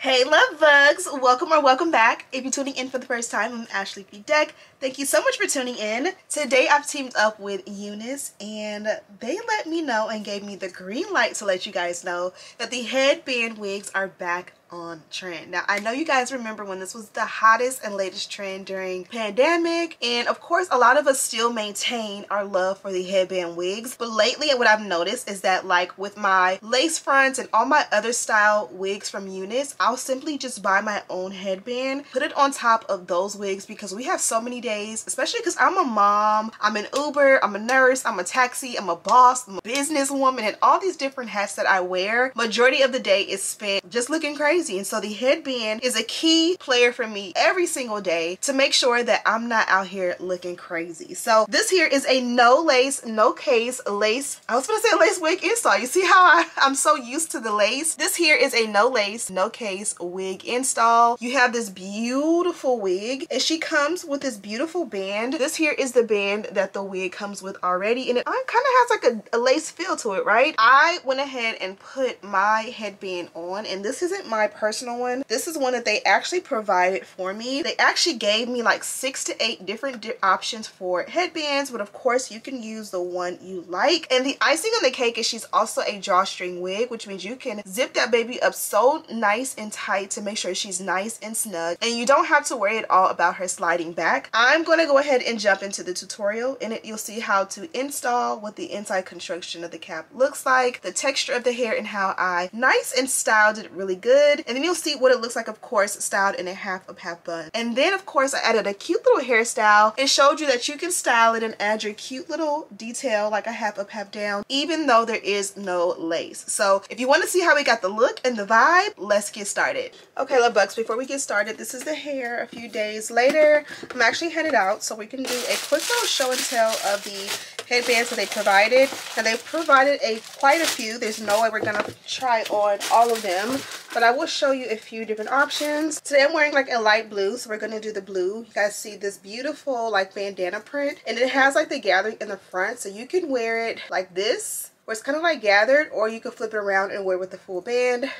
Hey love bugs, welcome or welcome back. If you're tuning in for the first time, I'm Ashley Bedeck. Thank you so much for tuning in. Today I've teamed up with UNICE and they let me know and gave me the green light to let you guys know that the headband wigs are back on trend. Now I know you guys remember when this was the hottest and latest trend during pandemic, and of course a lot of us still maintain our love for the headband wigs, but lately what I've noticed is that, like with my lace fronts and all my other style wigs from UNICE, I'll simply just buy my own headband, put it on top of those wigs, because we have so many days, especially because I'm a mom, I'm an Uber, I'm a nurse, I'm a taxi, I'm a boss, I'm a businesswoman, and all these different hats that I wear, majority of the day is spent just looking crazy. And so the headband is a key player for me every single day to make sure that I'm not out here looking crazy. So this here is a no lace, no case lace. I was gonna say lace wig install. You see how I'm so used to the lace? This here is a no lace, no case wig install. You have this beautiful wig and she comes with this beautiful band. This here is the band that the wig comes with already, and it kind of has like a lace feel to it, right? I went ahead and put my headband on, and this isn't my personal one. This is one that they actually provided for me. They actually gave me like 6 to 8 different options for headbands, but of course you can use the one you like. And the icing on the cake is she's also a drawstring wig, which means you can zip that baby up so nice and tight to make sure she's nice and snug, and you don't have to worry at all about her sliding back. I'm going to go ahead and jump into the tutorial. In it you'll see how to install, what the inside construction of the cap looks like, the texture of the hair, and how I nice and styled it really good. And then you'll see what it looks like, of course, styled in a half bun. And then of course I added a cute little hairstyle and showed you that you can style it and add your cute little detail like a half up, half down, even though there is no lace. So if you want to see how we got the look and the vibe, let's get started. Okay love bugs, before we get started, this is the hair a few days later. I'm actually headed out so we can do a quick little show and tell of the headbands that they provided. And they provided quite a few. There's no way we're gonna try on all of them, but I will show you a few different options. Today I'm wearing like a light blue, so we're gonna do the blue. You guys see this beautiful like bandana print, and it has like the gathering in the front, so you can wear it like this, where it's kind of like gathered, or you can flip it around and wear it with the full band.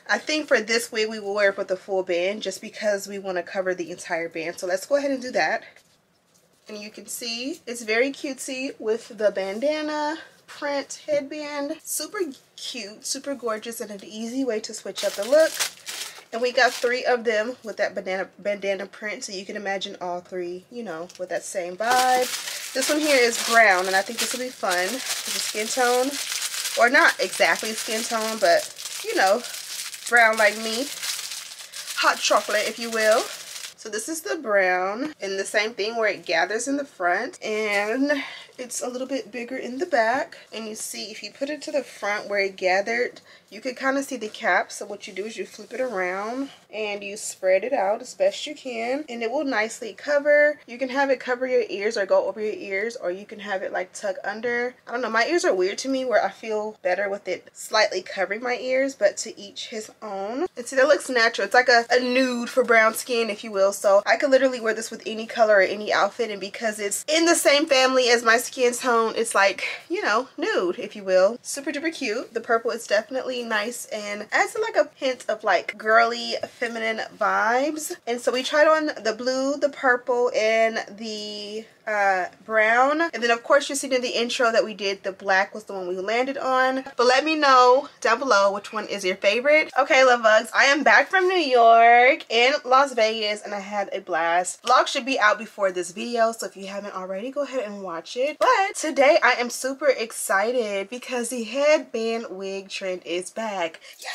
I think for this wig we will wear it with the full band just because we want to cover the entire band. So let's go ahead and do that. And you can see it's very cutesy with the bandana print headband. Super cute, super gorgeous, and an easy way to switch up the look. And we got 3 of them with that bandana print, so you can imagine all 3, you know, with that same vibe. This one here is brown, and I think this will be fun with the skin tone, or not exactly skin tone, but you know, brown like me, hot chocolate if you will. So this is the brown, and the same thing where it gathers in the front and it's a little bit bigger in the back. And you see if you put it to the front where it gathered, you can kind of see the cap. So what you do is you flip it around and you spread it out as best you can, and it will nicely cover. You can have it cover your ears or go over your ears, or you can have it like tuck under. I don't know, my ears are weird to me where I feel better with it slightly covering my ears, but to each his own. And see, that looks natural. It's like a nude for brown skin if you will. So I could literally wear this with any color or any outfit, and because it's in the same family as my skin tone, it's like, you know, nude if you will. Super duper cute. The purple is definitely nice and adds like a hint of like girly feminine vibes. And so we tried on the blue, the purple, and the brown, and then of course you're seeing in the intro that we did the black was the one we landed on. But let me know down below which one is your favorite. Okay love bugs, I am back from New York and Las Vegas, and I had a blast. Vlog should be out before this video, so if you haven't already, go ahead and watch it. But today I am super excited because the headband wig trend is back. Yay!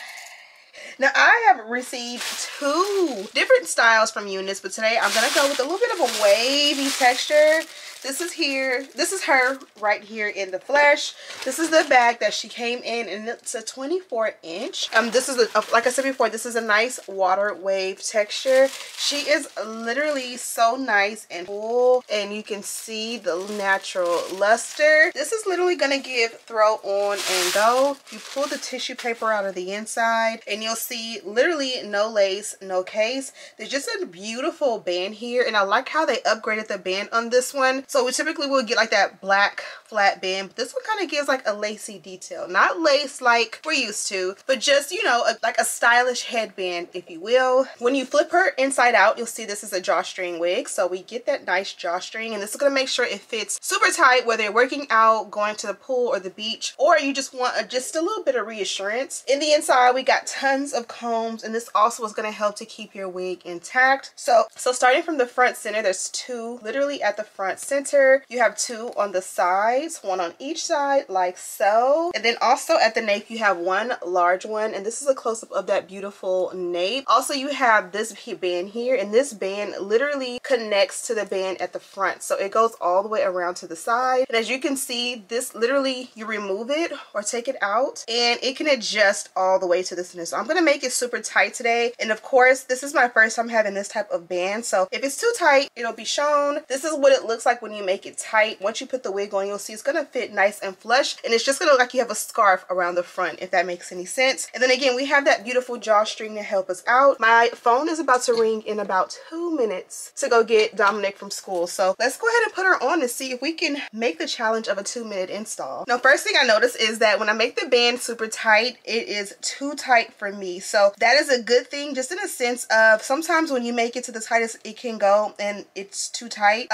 Now I have received 2 different styles from UNICE, but today I'm gonna go with a little bit of a wavy texture. This is her right here in the flesh. This is the bag that she came in, and it's a 24-inch. This is like I said before, this is a nice water wave texture. She is literally so nice and full, and you can see the natural luster. This is literally gonna give throw on and go. You pull the tissue paper out of the inside, and you'll you'll see literally no lace, no case. There's just a beautiful band here, and I like how they upgraded the band on this one. So we typically will get like that black flat band, but this one kind of gives like a lacy detail. Not lace like we're used to, but just, you know, like a stylish headband, if you will. When you flip her inside out, you'll see this is a drawstring wig. So we get that nice drawstring, and this is going to make sure it fits super tight, whether you're working out, going to the pool or the beach, or you just want just a little bit of reassurance. In the inside, we got tons of combs, and this also is going to help to keep your wig intact. So starting from the front center, there's two literally at the front center. You have two on the sides, one on each side like so. And then also at the nape, you have one large one, and this is a close-up of that beautiful nape. Also, you have this band here, and this band literally connects to the band at the front, so it goes all the way around to the side. And as you can see, this literally, you remove it or take it out and it can adjust all the way to the center. So I'm going to make it super tight today, and of course this is my first time having this type of band, so if it's too tight, it'll be shown. This is what it looks like when you make it tight. Once you put the wig on, you'll see it's going to fit nice and flush, and it's just going to look like you have a scarf around the front, if that makes any sense. And then again, we have that beautiful drawstring to help us out. My phone is about to ring in about 2 minutes to go get Dominic from school, so let's go ahead and put her on and see if we can make the challenge of a 2-minute install. Now, first thing I noticed is that when I make the band super tight, it is too tight for me. So that is a good thing, just in a sense of sometimes when you make it to the tightest it can go and it's too tight,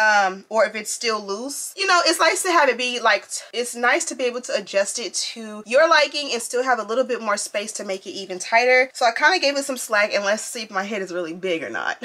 or if it's still loose, you know, it's nice to have it be like, it's nice to be able to adjust it to your liking and still have a little bit more space to make it even tighter. So I kind of gave it some slack, and let's see if my head is really big or not.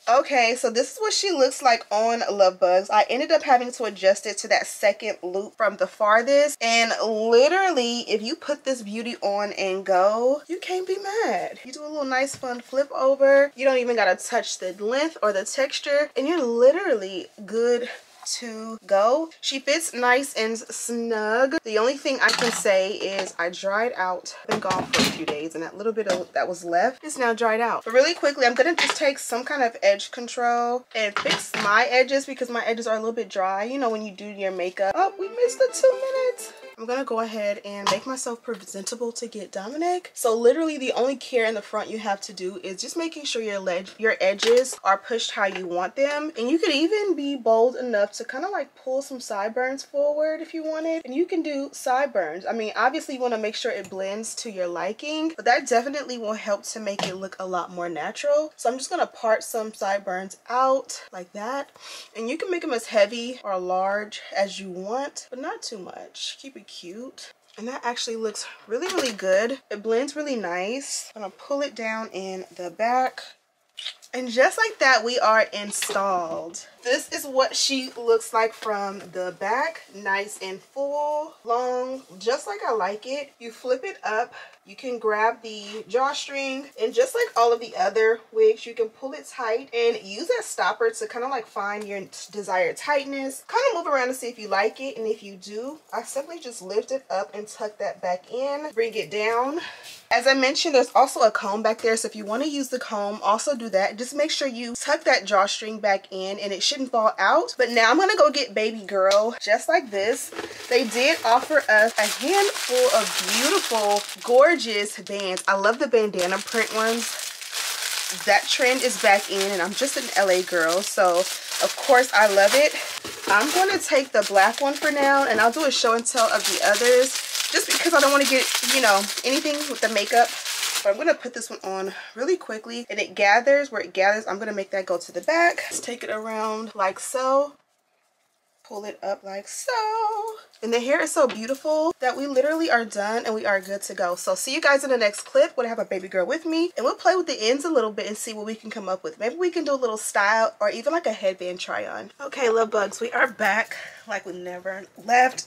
Okay, so this is what she looks like on Love Bugs. I ended up having to adjust it to that second loop from the farthest, and literally if you put this beauty on and go, you can't be mad. You do a little nice fun flip over, you don't even gotta touch the length or the texture, and you're literally good to go. She fits nice and snug. The only thing I can say is I dried out. I've been gone for a few days, and that little bit of that was left is now dried out. But really quickly, I'm gonna just take some kind of edge control and fix my edges, because my edges are a little bit dry, you know, when you do your makeup. Oh, we missed the 2 minutes. I'm gonna go ahead and make myself presentable to get Dominic. So literally the only care in the front you have to do is just making sure your edges are pushed how you want them. And you could even be bold enough to kind of like pull some sideburns forward if you wanted. And you can do sideburns. I mean, obviously you want to make sure it blends to your liking, but that definitely will help to make it look a lot more natural. So I'm just gonna part some sideburns out like that. And you can make them as heavy or large as you want, but not too much. Keep it cute. And that actually looks really, really good. It blends really nice. I'm gonna pull it down in the back. And just like that, we are installed. This is what she looks like from the back. Nice and full, long, just like I like it. You flip it up. You can grab the drawstring, and just like all of the other wigs, you can pull it tight and use that stopper to kind of like find your desired tightness. Kind of move around to see if you like it, and if you do, I simply just lift it up and tuck that back in, bring it down. As I mentioned, there's also a comb back there, so if you want to use the comb, also do that. Just make sure you tuck that drawstring back in, and it shouldn't fall out. But now I'm gonna go get baby girl just like this. They did offer us a handful of beautiful, gorgeous bands. I love the bandana print ones. That trend is back in, and I'm just an LA girl, so of course I love it. I'm going to take the black one for now, and I'll do a show and tell of the others, just because I don't want to get, you know, anything with the makeup. But I'm going to put this one on really quickly, and it gathers. Where it gathers, I'm going to make that go to the back. Let's take it around like so. Pull it up like so. And the hair is so beautiful that we literally are done and we are good to go. So see you guys in the next clip when I have a baby girl with me, and we'll play with the ends a little bit and see what we can come up with. Maybe we can do a little style or even like a headband try on. Okay, love bugs, we are back like we never left.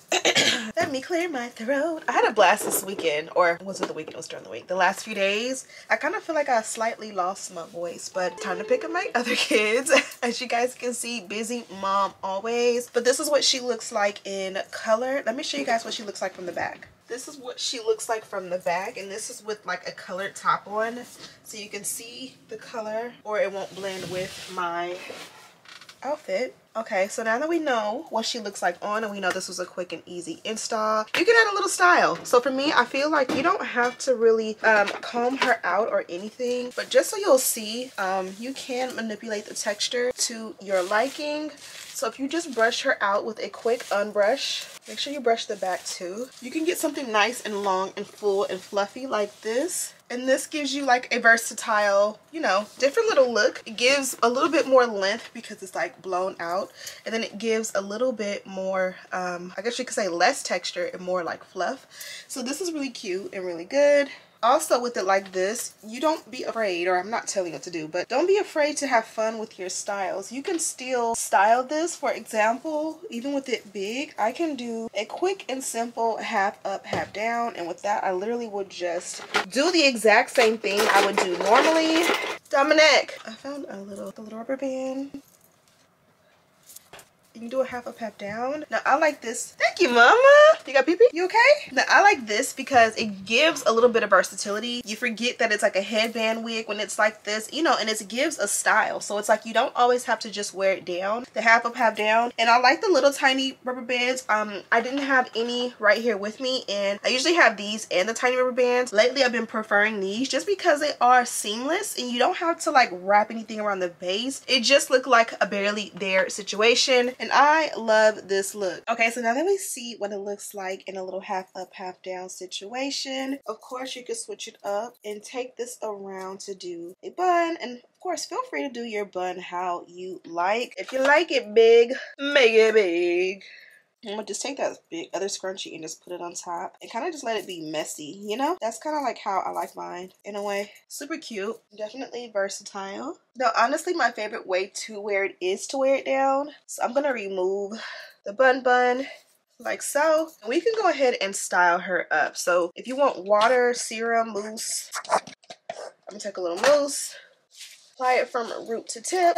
Let me clear my throat. I had a blast this weekend, or was it the weekend? It was during the week. The last few days, I kind of feel like I slightly lost my voice, but time to pick up my other kids. As you guys can see, busy mom always. But this is what she looks like in color. Let me show you guys what she looks like from the back. This is what she looks like from the back, and this is with like a colored top on, so you can see the color or it won't blend with my outfit. Okay, so now that we know what she looks like on, and we know this was a quick and easy install, you can add a little style. So for me, I feel like you don't have to really comb her out or anything, but just so you'll see, you can manipulate the texture to your liking. So if you just brush her out with a quick unbrush, make sure you brush the back too. You can get something nice and long and full and fluffy like this. And this gives you like a versatile, you know, different little look. It gives a little bit more length because it's like blown out. And then it gives a little bit more, I guess you could say less texture and more like fluff. So this is really cute and really good. Also with it like this, you don't be afraid, or I'm not telling you what to do, but don't be afraid to have fun with your styles. You can still style this. For example, even with it big, I can do a quick and simple half up, half down. And with that, I literally would just do the exact same thing I would do normally. Dominic, I found a little rubber band. You can do a half up, half down. Now I like this. Thank you, mama. You got pee-pee? You okay? Now I like this because it gives a little bit of versatility. You forget that it's like a headband wig when it's like this, you know, and it gives a style. So it's like you don't always have to just wear it down, the half up, half down. And I like the little tiny rubber bands. I didn't have any right here with me, and I usually have these and the tiny rubber bands. Lately I've been preferring these just because they are seamless and you don't have to like wrap anything around the base. It just looked like a barely there situation. And I love this look. Okay, so now that we see what it looks like in a little half up, half down situation, of course you can switch it up and take this around to do a bun. And of course, feel free to do your bun how you like. If you like it big, make it big. I'm gonna just take that big other scrunchie and just put it on top and kind of just let it be messy, you know? That's kind of like how I like mine in a way. Super cute, definitely versatile. Now, honestly, my favorite way to wear it is to wear it down. So I'm gonna remove the bun like so. And we can go ahead and style her up. So if you want water, serum, mousse, I'm gonna take a little mousse, apply it from root to tip.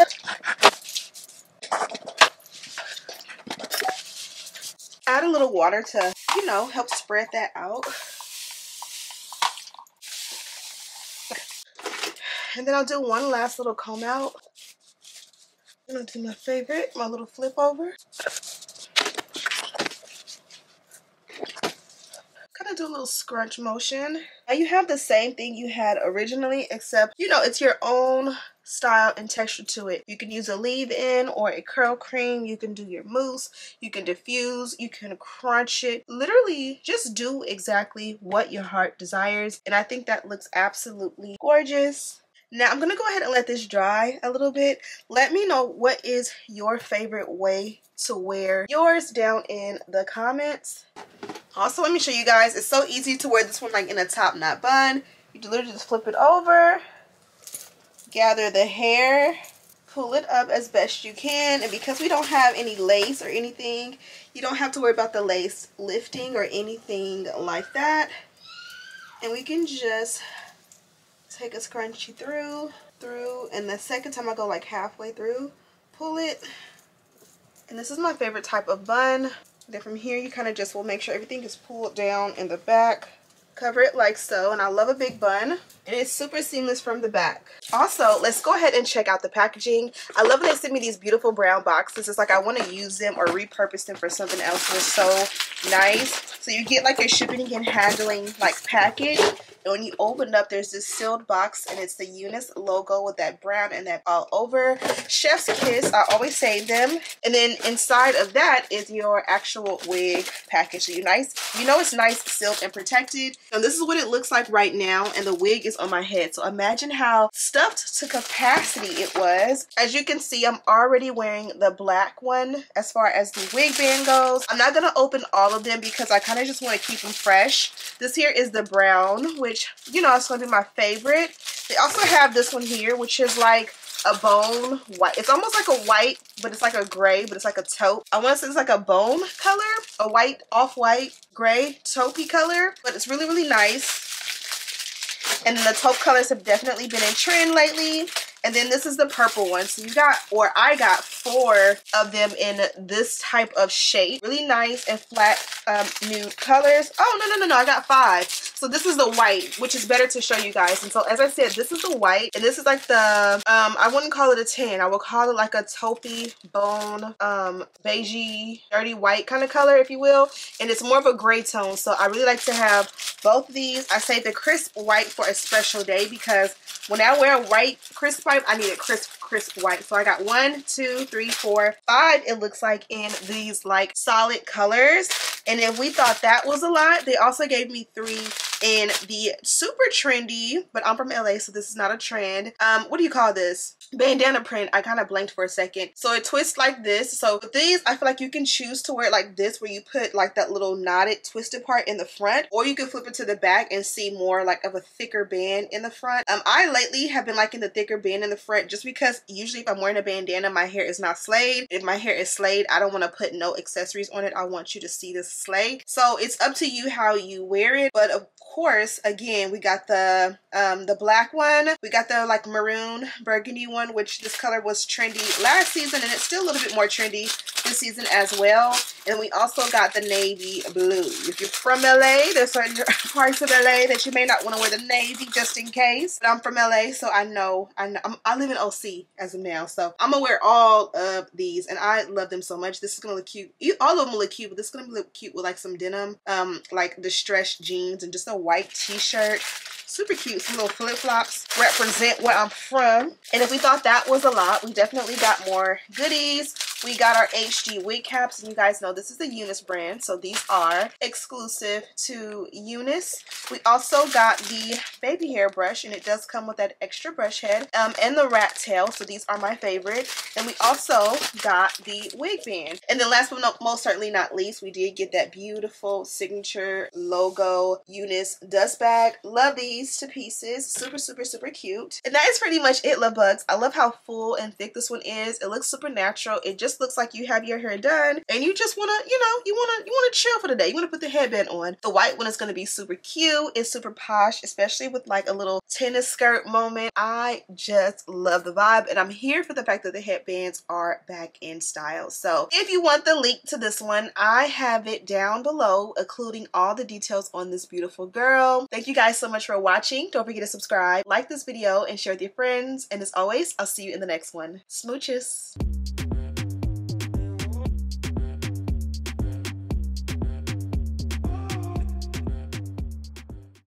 Add a little water to, you know, help spread that out. And then I'll do one last little comb out. I'm gonna do my favorite, my little flip over. Kind of do a little scrunch motion. Now you have the same thing you had originally, except, you know, it's your own style and texture to it. You can use a leave-in or a curl cream. You can do your mousse. You can diffuse. You can crunch it. Literally, just do exactly what your heart desires. And I think that looks absolutely gorgeous. Now I'm going to go ahead and let this dry a little bit. Let me know what is your favorite way to wear yours down in the comments. Also, let me show you guys. It's so easy to wear this one like in a top knot bun. You literally just flip it over. Gather the hair, pull it up as best you can, and because we don't have any lace or anything, you don't have to worry about the lace lifting or anything like that. And we can just take a scrunchie through, and the second time I go like halfway through, pull it. And this is my favorite type of bun. Then from here you kind of just will make sure everything is pulled down in the back. Cover it like so, and I love a big bun, and it's super seamless from the back. Also, let's go ahead and check out the packaging. I love when they send me these beautiful brown boxes. It's like I want to use them or repurpose them for something else. They're so nice. So you get like a shipping and handling like package, and when you open it up, there's this sealed box, and it's the UNICE logo with that brown and that all over. Chef's kiss, I always save them. And then inside of that is your actual wig package. So you know it's nice, sealed, and protected. And this is what it looks like right now, and the wig is on my head. So imagine how stuffed to capacity it was. As you can see, I'm already wearing the black one as far as the wig band goes. I'm not gonna open all of them because I kind of just want to keep them fresh. This here is the brown, which, you know, it's gonna be my favorite. They also have this one here, which is like a bone white. It's almost like a white, but it's like a gray, but it's like a taupe. I want to say it's like a bone color, a white, off-white, gray, taupey color, but it's really, really nice. And then the taupe colors have definitely been in trend lately. And then this is the purple one. So you got, or I got 4 of them in this type of shape. Really nice and flat nude colors. Oh, no, I got 5. So this is the white, which is better to show you guys. And so as I said, this is the white, and this is like the, I wouldn't call it a tan. I would call it like a taupey bone, beigey, dirty white kind of color, if you will. And it's more of a gray tone. So I really like to have both of these. I saved the crisp white for a special day because when I wear a white crisp white, I need a crisp white. So I got 1, 2, 3, 4, 5, it looks like, in these like solid colors. And if we thought that was a lot, they also gave me 3 in the super trendy, but I'm from LA, so this is not a trend. What do you call this? Bandana print. I kind of blanked for a second. So it twists like this. So with these, I feel like you can choose to wear it like this, where you put like that little knotted twisted part in the front, or you can flip it to the back and see more like of a thicker band in the front. I lately have been liking the thicker band in the front just because usually if I'm wearing a bandana, my hair is not slayed. If my hair is slayed, I don't want to put no accessories on it. I want you to see this slay. So it's up to you how you wear it. But of course, again, we got the black one. We got the like maroon burgundy one, which this color was trendy last season, and it's still a little bit more trendy this season as well. And we also got the navy blue. If you're from LA, there's certain parts of LA that you may not want to wear the navy just in case. But I'm from LA, so I live in OC as of now, so I'm gonna wear all of these, and I love them so much. This is gonna look cute. All of them will look cute, but this is gonna look cute with like some denim, like distressed jeans and just a white t-shirt. Super cute. Some little flip-flops represent where I'm from. And if we thought that was a lot, we definitely got more goodies. We got our HD wig caps, and you guys know this is the UNICE brand, so these are exclusive to UNICE. We also got the baby hair brush, and it does come with that extra brush head, and the rat tail, so these are my favorite. And we also got the wig band. And then last but most certainly not least, we did get that beautiful signature logo UNICE dust bag. Love these to pieces. Super, super, super cute. And that is pretty much it, love bugs. I love how full and thick this one is. It looks super natural. It just looks like you have your hair done and you just want to, you want to chill for the day. You want to put the headband on. The white one is going to be super cute. It's super posh, especially with like a little tennis skirt moment. I just love the vibe, and I'm here for the fact that the headbands are back in style. So if you want the link to this one, I have it down below, including all the details on this beautiful girl. Thank you guys so much for watching. Don't forget to subscribe, like this video, and share with your friends. And as always, I'll see you in the next one. Smooches.